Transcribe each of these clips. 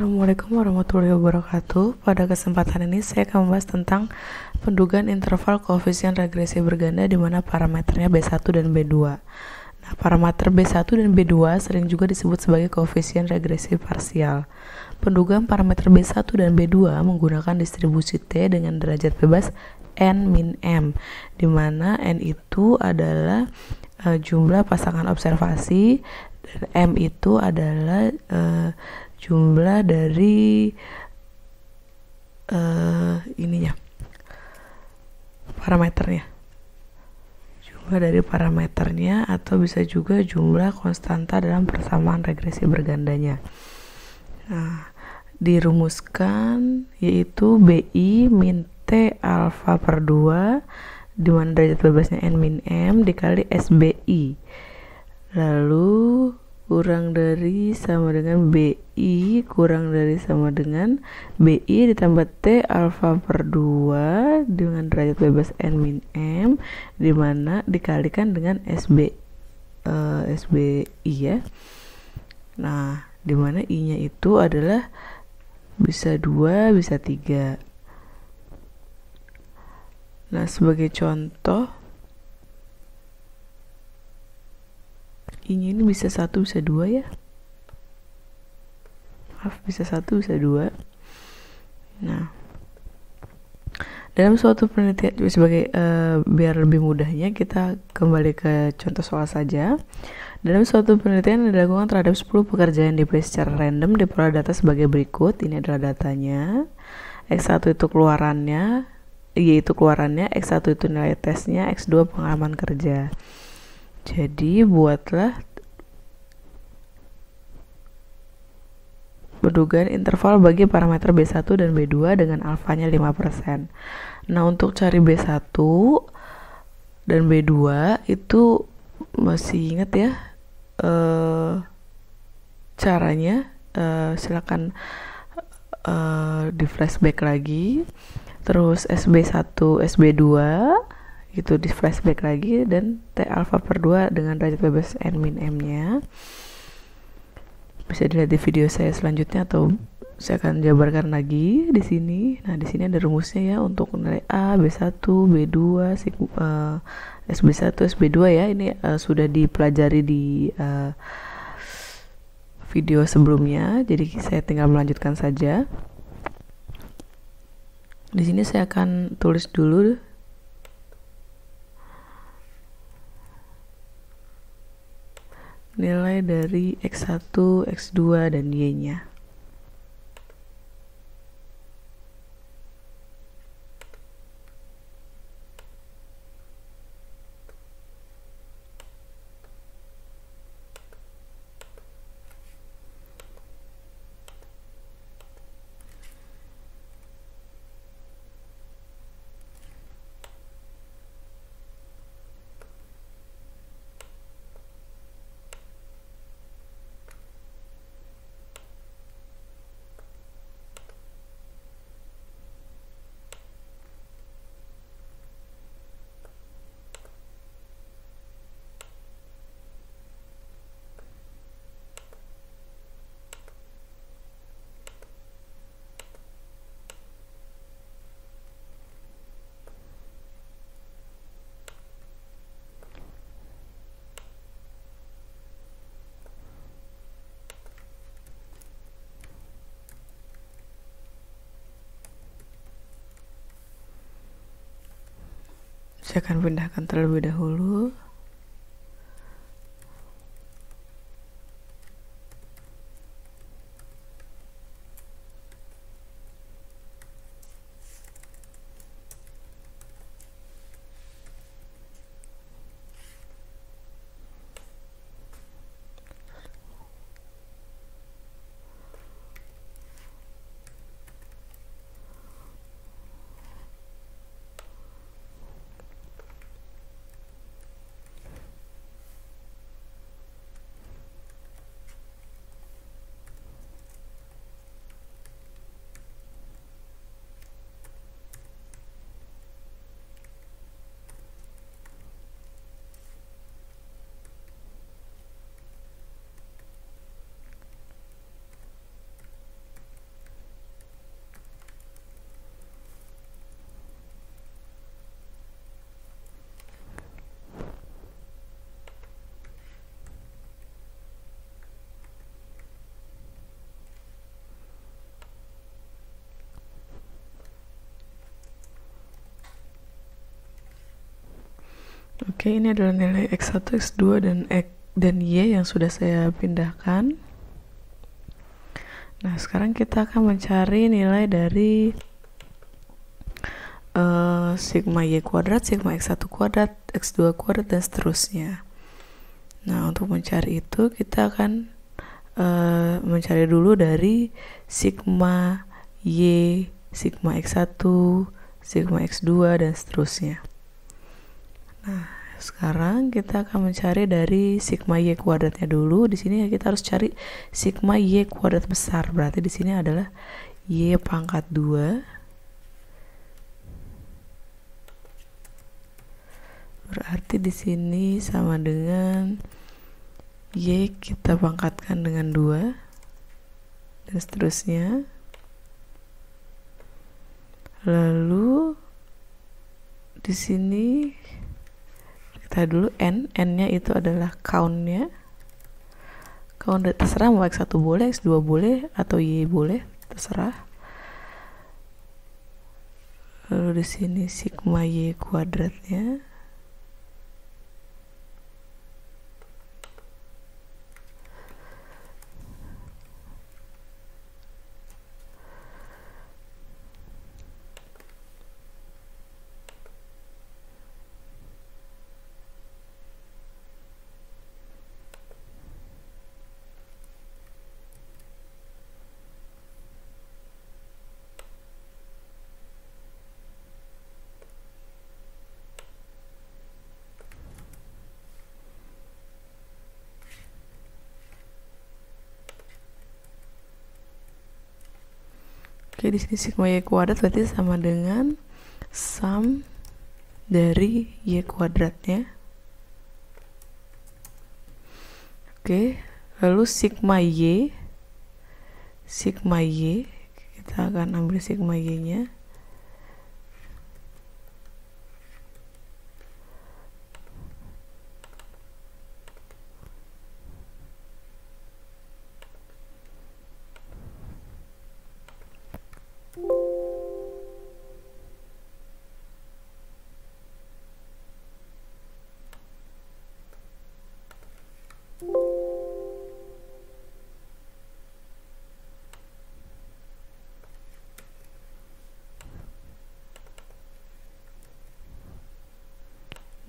Assalamualaikum warahmatullahi wabarakatuh. Pada kesempatan ini saya akan membahas tentang pendugaan interval koefisien regresi berganda di mana parameternya B1 dan B2. Nah, parameter B1 dan B2 sering juga disebut sebagai koefisien regresi parsial. Pendugaan parameter B1 dan B2 menggunakan distribusi T dengan derajat bebas N min M, di mana N itu adalah jumlah pasangan observasi dan M itu adalah jumlah dari parameternya atau bisa juga jumlah konstanta dalam persamaan regresi bergandanya. Nah, dirumuskan yaitu BI min T alfa per 2 di mana derajat bebasnya N min M dikali SBI, lalu kurang dari sama dengan BI kurang dari sama dengan BI ditambah T alfa per 2 dengan derajat bebas N min M dimana dikalikan dengan SBI ya. Nah, dimana I nya itu adalah bisa 2 bisa 3. Nah, sebagai contoh ini bisa 1 bisa 2 ya. Maaf, bisa 1 bisa 2. Nah, dalam suatu penelitian sebagai biar lebih mudahnya kita kembali ke contoh soal saja. Dalam suatu penelitian yang dilakukan terhadap 10 pekerjaan dipilih secara random diperoleh data sebagai berikut. Ini adalah datanya. X1 itu keluarannya, Y itu keluarannya, X1 itu nilai tesnya, X2 pengalaman kerja. Jadi buatlah pendugaan interval bagi parameter B1 dan B2 dengan alfanya 5%. Nah, untuk cari B1 dan B2 itu masih ingat ya caranya. Silakan di flashback lagi. Terus SB1, SB2 itu di flashback lagi, dan T alfa per 2 dengan derajat bebas N min M nya bisa dilihat di video saya selanjutnya atau saya akan jabarkan lagi di sini. Nah, di sini ada rumusnya ya untuk nilai A, B1, B2, SB1, SB2 ya. Ini sudah dipelajari di video sebelumnya, jadi saya tinggal melanjutkan saja. Di sini saya akan tulis dulu nilai dari X1, X2, dan Y-nya. Saya akan pindahkan terlebih dahulu. Oke, ini adalah nilai X1, X2, dan Y yang sudah saya pindahkan. Nah, sekarang kita akan mencari nilai dari sigma Y kuadrat, sigma X1 kuadrat, X2 kuadrat, dan seterusnya. Nah, untuk mencari itu kita akan mencari dulu dari sigma Y, sigma X1, sigma X2, dan seterusnya. Nah, sekarang kita akan mencari dari sigma Y kuadratnya dulu. Di sini kita harus cari sigma Y kuadrat besar. Berarti di sini adalah Y pangkat 2. Berarti di sini sama dengan Y kita pangkatkan dengan 2 dan seterusnya. Lalu di sini kita dulu n-nya itu adalah count-nya. Count terserah mau X1 boleh, X2 boleh, atau Y boleh, terserah. Lalu di sini sigma Y kuadratnya. Oke, di sini sigma Y kuadrat berarti sama dengan sum dari Y kuadratnya. Oke, lalu sigma Y kita akan ambil sigma Y-nya.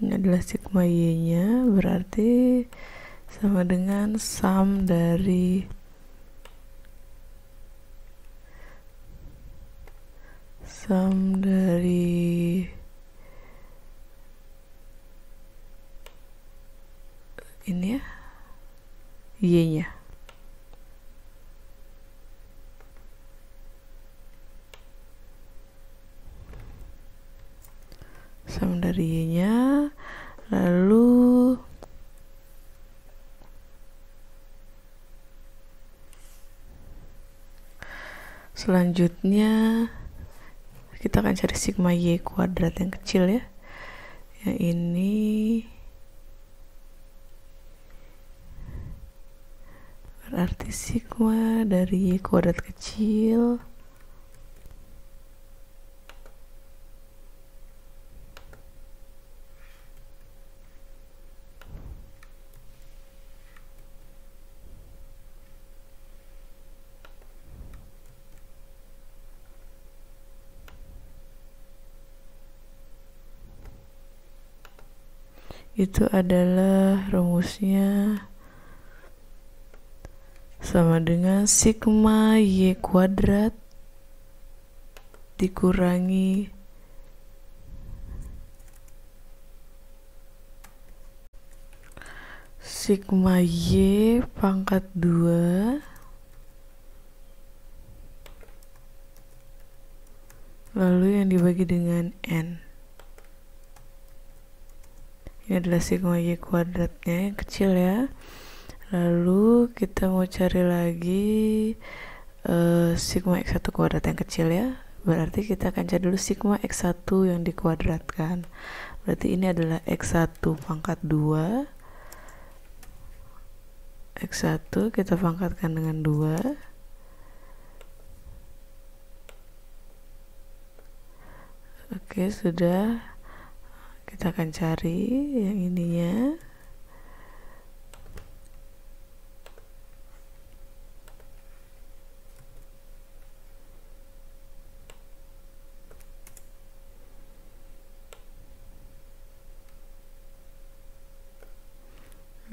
Ini adalah sigma Y-nya, berarti sama dengan sum dari ini ya, Y-nya. Sum dari Y-nya. Lalu selanjutnya kita akan cari sigma Y kuadrat yang kecil ya. Yang ini berarti sigma dari Y kuadrat kecil itu adalah rumusnya sama dengan sigma Y kuadrat dikurangi sigma Y pangkat 2 lalu yang dibagi dengan N. Ini adalah sigma Y kuadratnya yang kecil ya. Lalu kita mau cari lagi sigma X1 kuadrat yang kecil ya. Berarti kita akan cari dulu sigma X1 yang dikuadratkan. Berarti ini adalah X1 pangkat 2. X1 kita pangkatkan dengan 2. Oke, sudah. Kita akan cari yang ininya.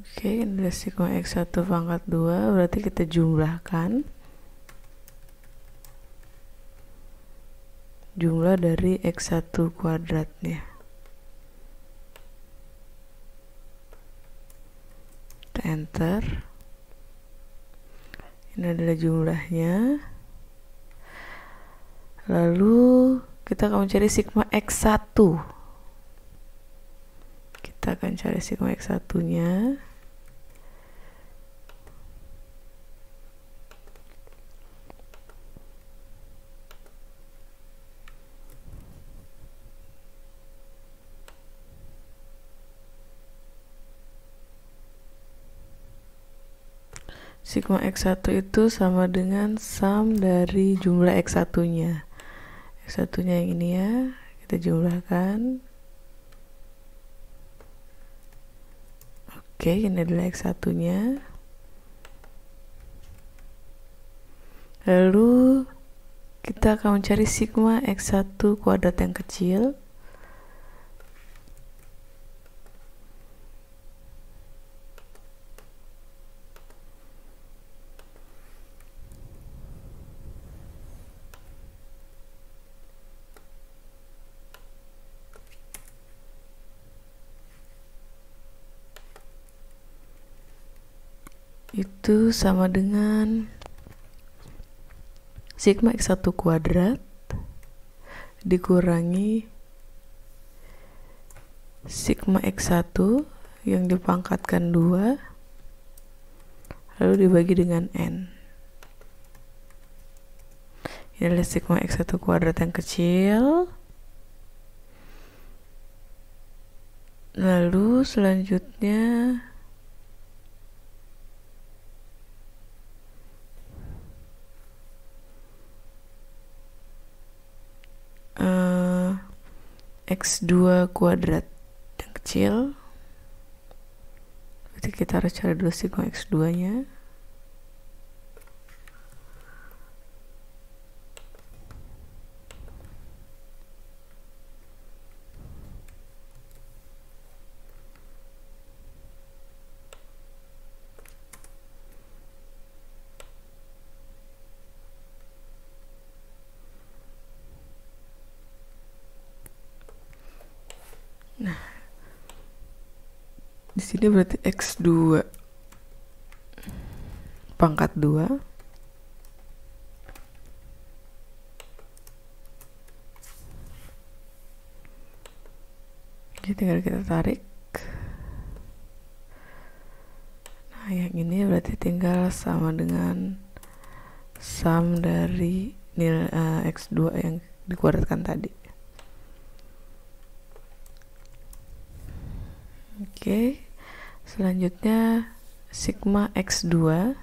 Oke, ini adalah sigma X1 pangkat 2, berarti kita jumlahkan jumlah dari X1 kuadratnya. Kita enter. Ini adalah jumlahnya. Lalu kita akan mencari sigma X1. Kita akan cari sigma X1-nya. Sigma X1 itu sama dengan sum dari jumlah X1-nya. X1-nya yang ini ya, kita jumlahkan. Oke, ini adalah X1-nya. Lalu kita akan mencari sigma X1 kuadrat yang kecil. Itu sama dengan sigma X1 kuadrat dikurangi sigma X1 yang dipangkatkan 2 lalu dibagi dengan N. Ini adalah sigma X1 kuadrat yang kecil. Lalu selanjutnya X2 kuadrat yang kecil. Berarti kita harus cari dulu sigma X2 nya. Nah, di sini berarti X2 pangkat 2. Jadi tinggal kita tarik. Nah, yang ini berarti tinggal sama dengan sum dari nilai X2 yang dikuadratkan tadi. Oke, selanjutnya sigma X2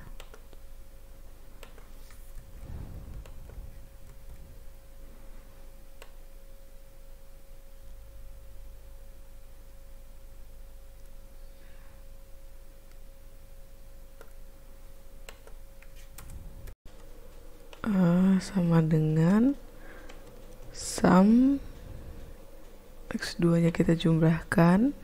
sama dengan sum X2 nya kita jumlahkan.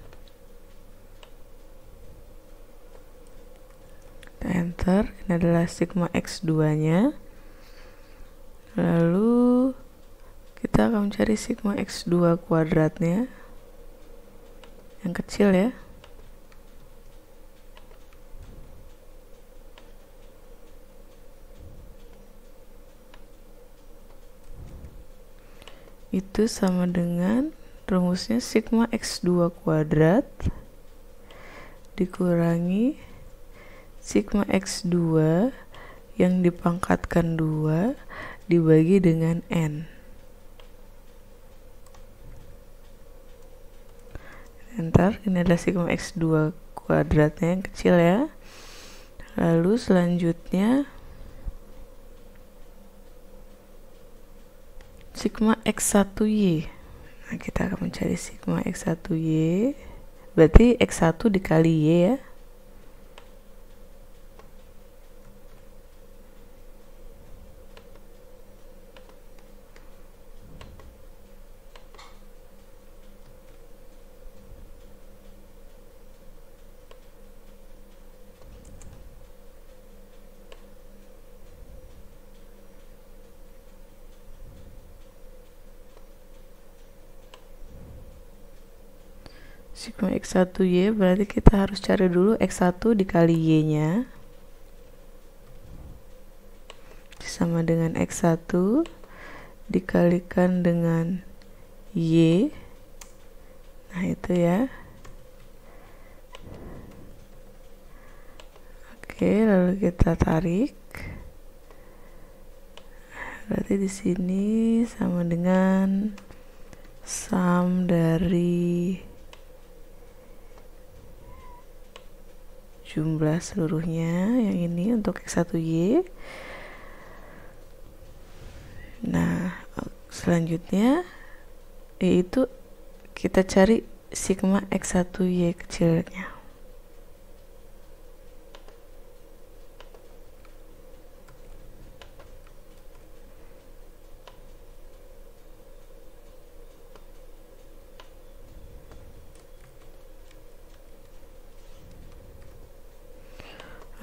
Enter. Ini adalah sigma X2 nya. Lalu kita akan mencari sigma X2 kuadratnya yang kecil ya. Itu sama dengan rumusnya sigma X2 kuadrat dikurangi sigma X2 yang dipangkatkan 2 dibagi dengan N. Enter. Ini adalah sigma X2 kuadratnya yang kecil ya. Lalu selanjutnya sigma X1Y. Nah, kita akan mencari sigma X1Y, berarti X1 dikali Y ya. Sigma X1Y berarti kita harus cari dulu X1 dikali Y-nya. Sama dengan X1 dikalikan dengan Y. Nah, itu ya. Oke, lalu kita tarik. Berarti di sini sama dengan sum dari jumlah seluruhnya yang ini untuk X1Y. Nah, selanjutnya yaitu kita cari sigma X1Y kecilnya.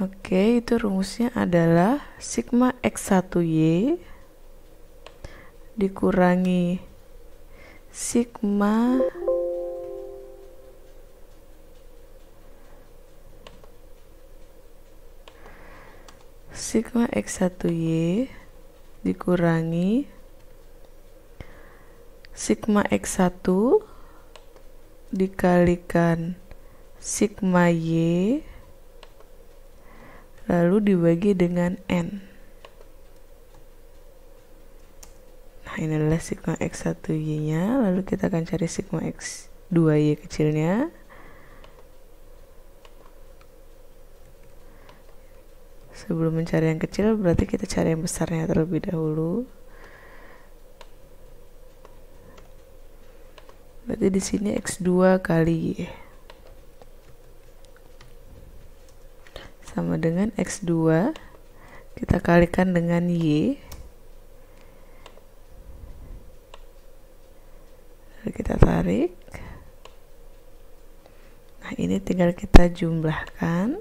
Oke, itu rumusnya adalah sigma X1Y dikurangi sigma X1Y dikurangi sigma X1 dikalikan sigma Y lalu dibagi dengan N. Nah, ini adalah sigma X1Y nya, lalu kita akan cari sigma X2Y kecilnya. Sebelum mencari yang kecil berarti kita cari yang besarnya terlebih dahulu. Berarti di sini X2 kali Y sama dengan X2 kita kalikan dengan Y, lalu kita tarik. Nah, ini tinggal kita jumlahkan.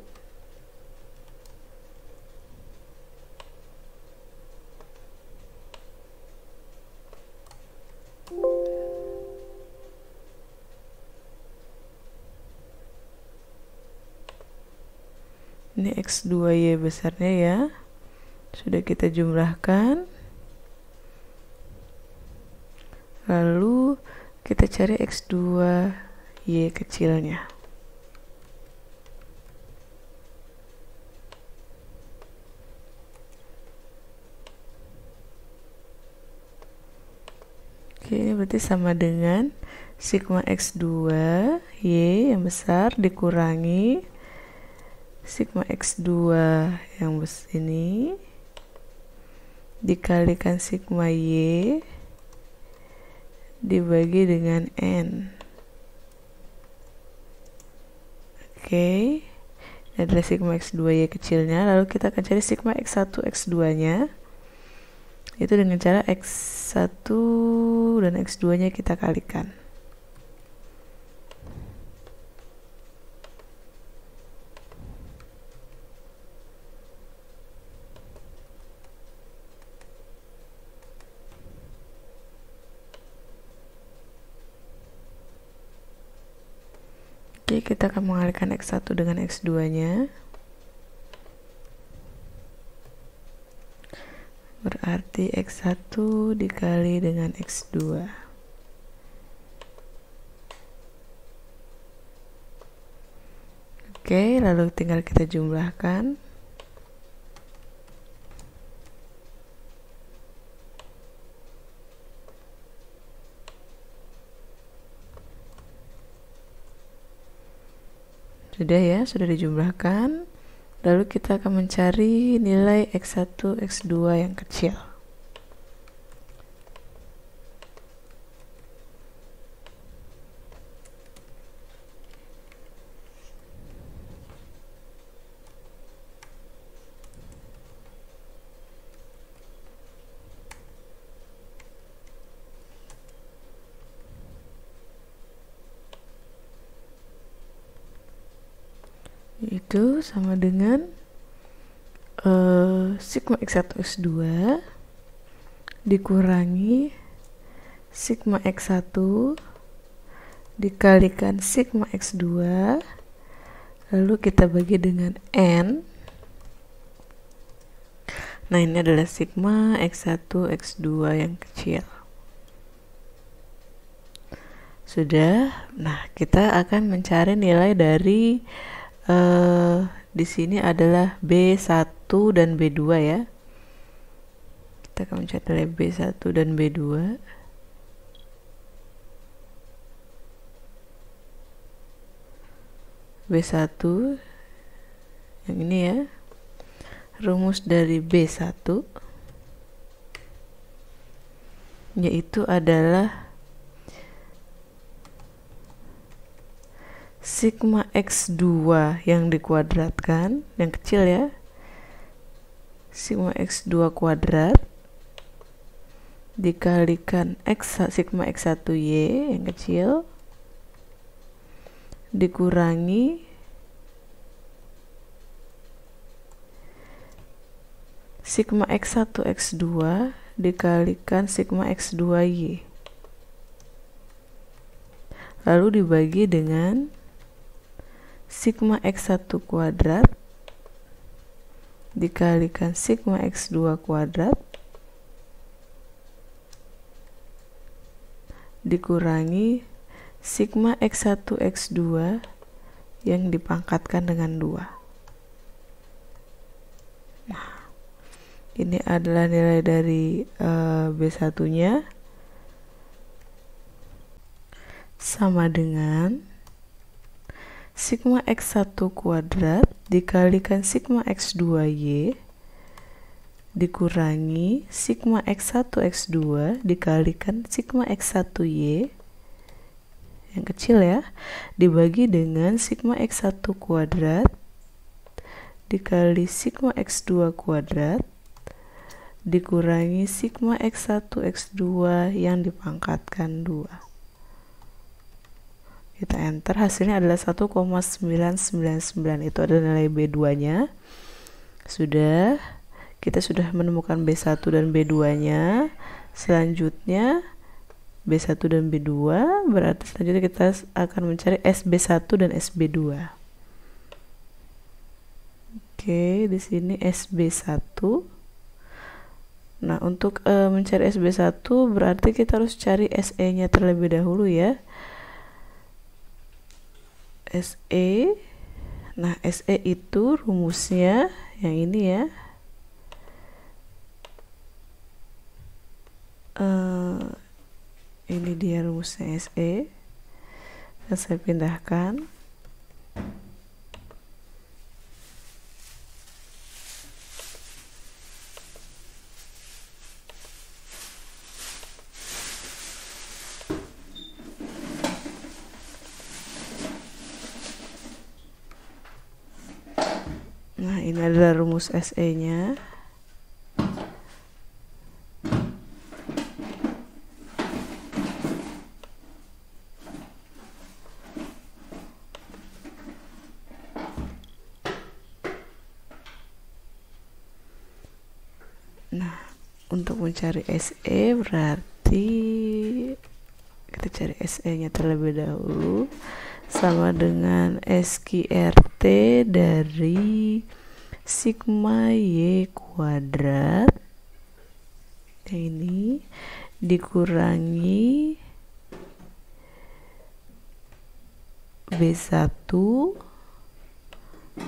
Ini X2Y besarnya ya, sudah kita jumlahkan. Lalu kita cari X2Y kecilnya. Oke, ini berarti sama dengan sigma X2Y yang besar dikurangi sigma X2 yang ini dikalikan sigma Y dibagi dengan N. Oke, ini adalah sigma X2Y kecilnya. Lalu kita akan cari sigma X1 X2 nya, itu dengan cara X1 dan X2 nya kita kalikan. Oke, kita akan mengalihkan X1 dengan X2 nya. Berarti X1 dikali dengan X2. Oke, lalu tinggal kita jumlahkan. Sudah ya, sudah dijumlahkan. Lalu kita akan mencari nilai X1, X2 yang kecil. itu sama dengan sigma X1 X2 dikurangi sigma X1 dikalikan sigma X2, lalu kita bagi dengan N. Nah, ini adalah sigma X1 X2 yang kecil. Sudah. Nah, kita akan mencari nilai dari di sini adalah B1 dan B2 ya. Kita akan mencari nilai B1 dan B2. B1 yang ini ya. Rumus dari B1 yaitu adalah sigma X2 yang dikuadratkan, yang kecil ya, sigma X2 kuadrat dikalikan sigma X1Y yang kecil dikurangi sigma X1 X2 dikalikan sigma X2Y, lalu dibagi dengan sigma X1 kuadrat dikalikan sigma X2 kuadrat dikurangi sigma X1 X2 yang dipangkatkan dengan 2. Nah, ini adalah nilai dari B1 nya sama dengan sigma X1 kuadrat dikalikan sigma X2Y dikurangi sigma X1 X2 dikalikan sigma X1Y yang kecil ya, dibagi dengan sigma X1 kuadrat dikali sigma X2 kuadrat dikurangi sigma X1 X2 yang dipangkatkan 2. Kita enter, hasilnya adalah 1,999. Itu adalah nilai B2 nya. Kita sudah menemukan B1 dan B2 nya. Selanjutnya B1 dan B2, berarti selanjutnya kita akan mencari SB1 dan SB2. Oke, di sini SB1. Nah, untuk mencari SB1 berarti kita harus cari SE nya terlebih dahulu ya. SE. Nah, SE itu rumusnya yang ini ya. Ini dia rumusnya SE. Dan saya pindahkan. Nah, ini adalah rumus SE-nya. Nah, untuk mencari SE berarti kita cari SE-nya terlebih dahulu. Sama dengan SQRT dari sigma Y kuadrat ini dikurangi B1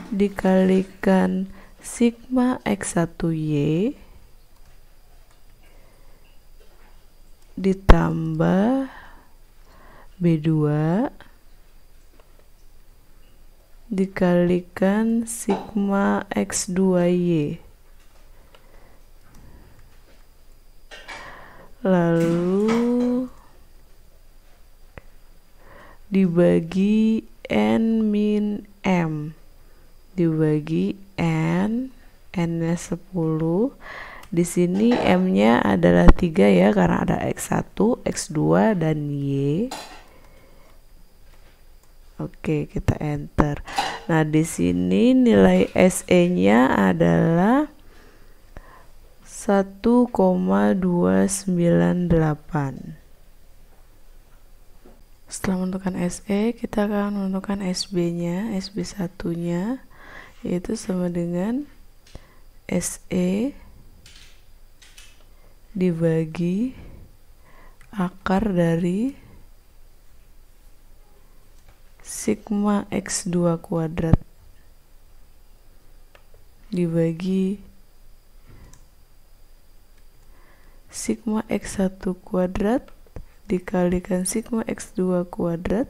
dikalikan sigma X1Y ditambah B2 dikalikan sigma X2Y lalu dibagi N min M dibagi N nya 10. Di sini M-nya adalah 3 ya, karena ada X1, X2 dan Y. Oke, kita enter. Nah, di sini nilai SE-nya adalah 1,298. Setelah menentukan SE, kita akan menentukan SB-nya, SB1-nya, yaitu sama dengan SE dibagi akar dari sigma X2 kuadrat dibagi sigma X1 kuadrat dikalikan sigma X2 kuadrat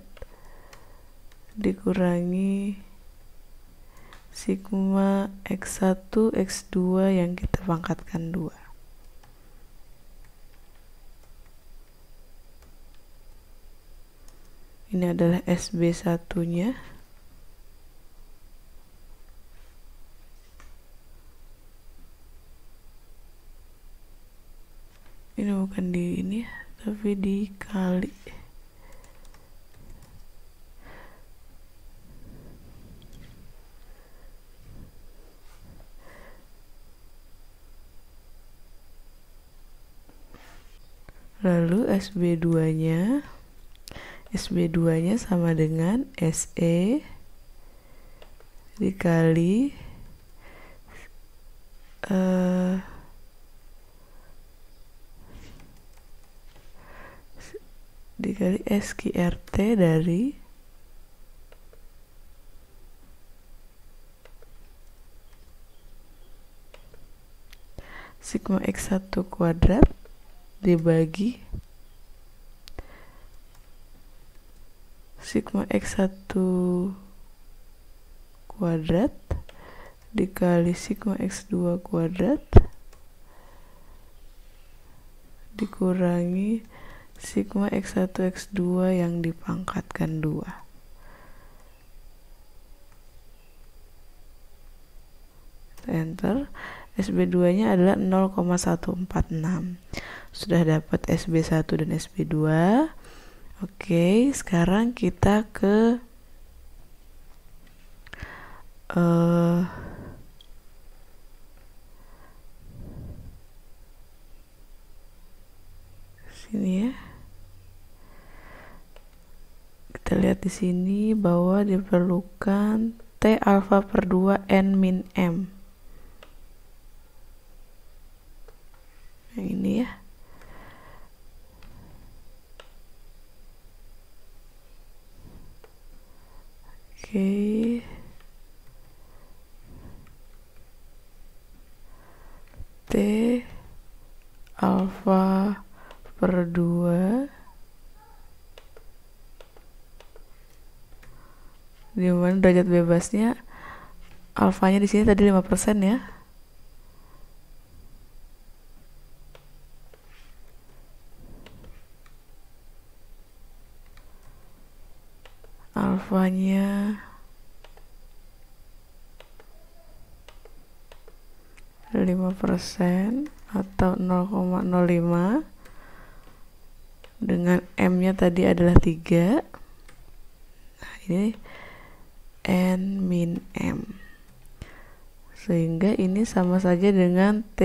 dikurangi sigma X1 X2 yang kita pangkatkan 2. Ini adalah SB1-nya. Ini bukan di ini, tapi dikali. Lalu SB2-nya sama dengan SE dikali SQRT dari sigma X1 kuadrat dibagi sigma X1 kuadrat dikali sigma X2 kuadrat dikurangi sigma X1 X2 yang dipangkatkan 2. Enter. SB2-nya adalah 0,146. Sudah dapat SB1 dan SB2. Oke, sekarang kita ke sini ya. Kita lihat di sini bahwa diperlukan T alfa per 2 N min M. Yang ini ya. Oke. T alfa per 2 dimana derajat bebasnya alfanya di sini tadi 5% ya. Alfanya 5% atau 0,05 dengan M-nya tadi adalah 3. Nah, ini N min M. Sehingga ini sama saja dengan T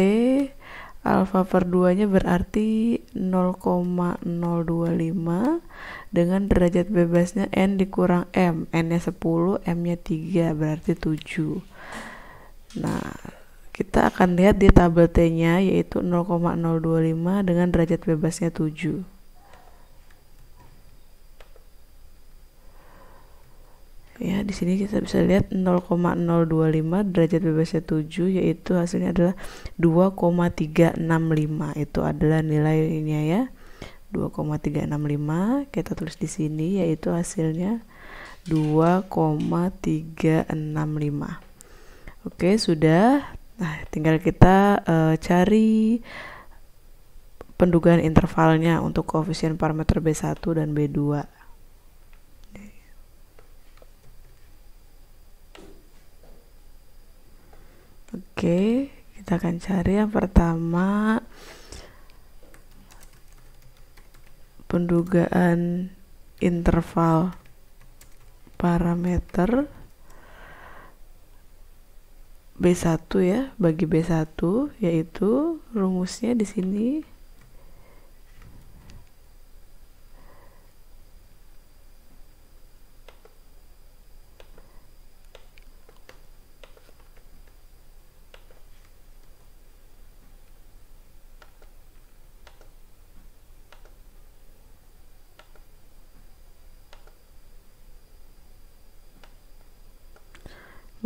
alfa per 2 nya berarti 0,025 dengan derajat bebasnya N dikurang M. N-nya 10, M-nya 3 berarti 7. Nah, kita akan lihat di tabel T-nya yaitu 0,025 dengan derajat bebasnya 7. Ya, di sini kita bisa lihat 0,025 derajat bebasnya 7 yaitu hasilnya adalah 2,365. Itu adalah nilainya ya. 2,365 kita tulis di sini yaitu hasilnya 2,365. Oke, sudah. Nah, tinggal kita cari pendugaan intervalnya untuk koefisien parameter B1 dan B2. Oke, kita akan cari yang pertama pendugaan interval parameter B1 ya, bagi B1 yaitu rumusnya di sini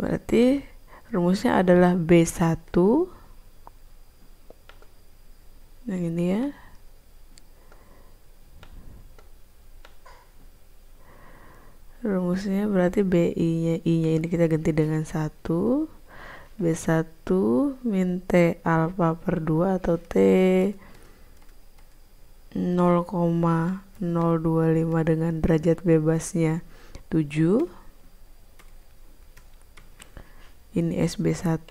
berarti rumusnya adalah B1 yang ini ya, rumusnya berarti BI-nya, I-nya ini kita ganti dengan 1, B1 min T alfa per 2 atau T 0,025 dengan derajat bebasnya 7. Ini SB1.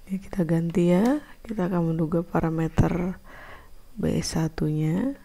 Ini kita ganti ya, kita akan menduga parameter B1-nya.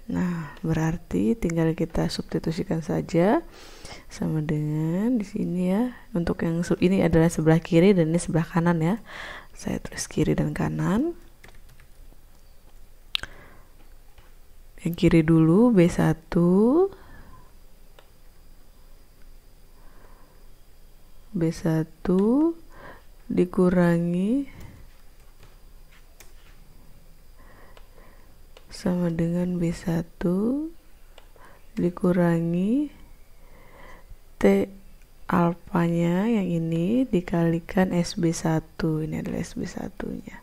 Nah, berarti tinggal kita substitusikan saja sama dengan di sini ya. Untuk yang ini adalah sebelah kiri dan ini sebelah kanan ya. Saya tulis kiri dan kanan. Yang kiri dulu B1 dikurangi sama dengan B1 dikurangi T alfanya yang ini dikalikan SB1. Ini adalah SB1 nya,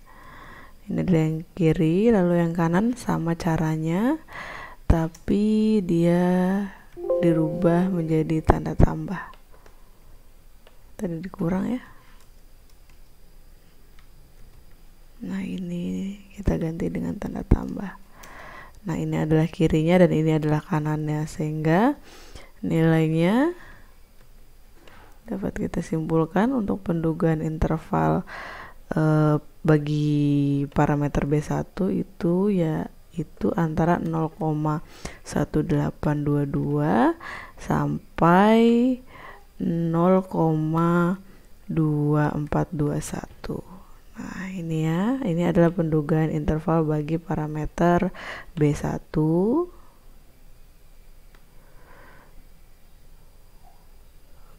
ini adalah yang kiri. Lalu yang kanan sama caranya, tapi dia dirubah menjadi tanda tambah, tadi dikurang ya. Nah, ini kita ganti dengan tanda tambah. Nah, ini adalah kirinya dan ini adalah kanannya, sehingga nilainya dapat kita simpulkan untuk pendugaan interval bagi parameter B1 itu yaitu antara 0,1822 sampai 0,2421. Nah, ini ya, ini adalah pendugaan interval bagi parameter B1.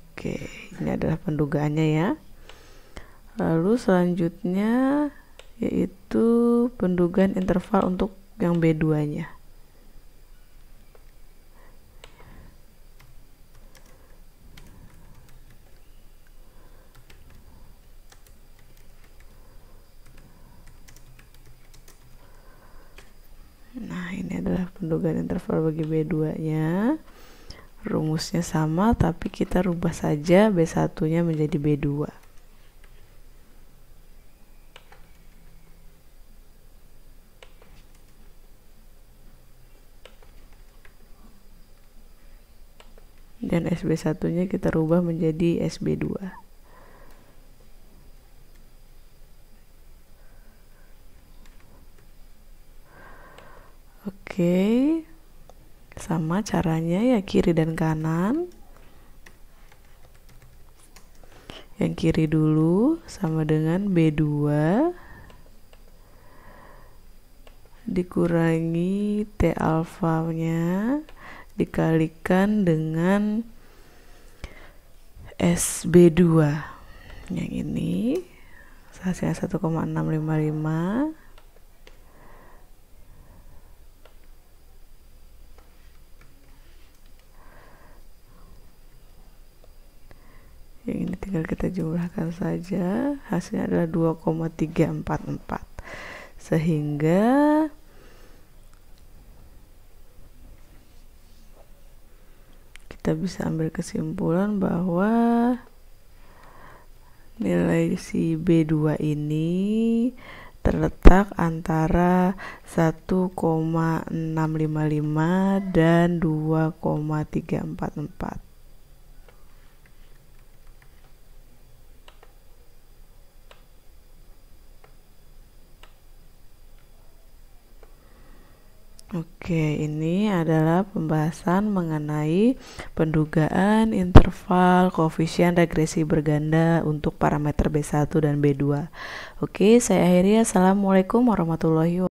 Oke, ini adalah pendugaannya ya. Lalu selanjutnya yaitu pendugaan interval untuk yang B2-nya. Nah, ini adalah pendugaan interval bagi B2-nya. Rumusnya sama, tapi kita rubah saja B1-nya menjadi B2. Dan SB1-nya kita rubah menjadi SB2. Oke, sama caranya ya, kiri dan kanan. Yang kiri dulu sama dengan B2 dikurangi T alfanya dikalikan dengan SB2 yang ini hasilnya 1,655. Yang ini tinggal kita jumlahkan saja, hasilnya adalah 2,344, sehingga kita kita bisa ambil kesimpulan bahwa nilai si B2 ini terletak antara 1,655 dan 2,344. Oke, ini adalah pembahasan mengenai pendugaan interval koefisien regresi berganda untuk parameter B1 dan B2. Oke, saya akhiri. Assalamualaikum warahmatullahi wabarakatuh.